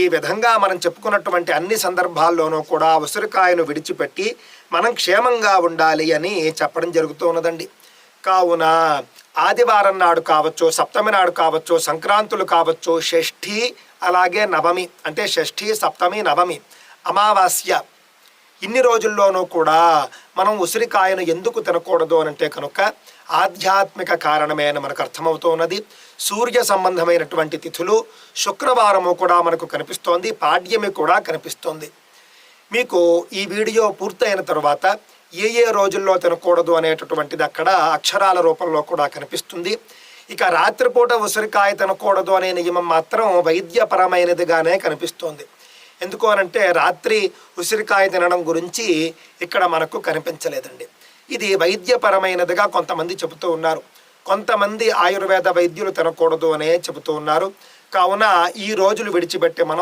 ఈ విధంగా మనం చెప్పుకున్నటువంటి అన్ని సందర్భాల్లోనూ కూడా ఉసిరికాయను విడిచిపెట్టి మనం క్షేమంగా ఉండాలి అని చెప్పడం జరుగుతూ ఉన్నదండి. కావున ఆదివారం నాడు కావచ్చు, సప్తమి నాడు కావచ్చు, సంక్రాంతులు కావచ్చు, షష్ఠి అలాగే నవమి, అంటే షష్ఠి, సప్తమి, నవమి, అమావాస్య, ఇన్ని రోజుల్లోనూ కూడా మనం ఉసిరికాయను ఎందుకు తినకూడదు అనంటే కనుక ఆధ్యాత్మిక కారణమే అని మనకు అర్థమవుతూ ఉన్నది. సూర్య సంబంధమైనటువంటి తిథులు శుక్రవారము కూడా మనకు కనిపిస్తోంది, పాడ్యమి కూడా కనిపిస్తోంది. మీకు ఈ వీడియో పూర్తయిన తర్వాత ఏ ఏ రోజుల్లో తినకూడదు అనేటటువంటిది అక్కడ అక్షరాల రూపంలో కూడా కనిపిస్తుంది. ఇక రాత్రిపూట ఉసిరికాయ తినకూడదు అనే నియమం మాత్రం వైద్యపరమైనదిగానే కనిపిస్తోంది. ఎందుకు అనంటే రాత్రి ఉసిరికాయ తినడం గురించి ఇక్కడ మనకు కనిపించలేదండి. ఇది వైద్యపరమైనదిగా కొంతమంది చెబుతూ ఉన్నారు. కొంతమంది ఆయుర్వేద వైద్యులు తినకూడదు అనే చెబుతూ ఉన్నారు. కావున ఈ రోజులు విడిచిపెట్టి మనం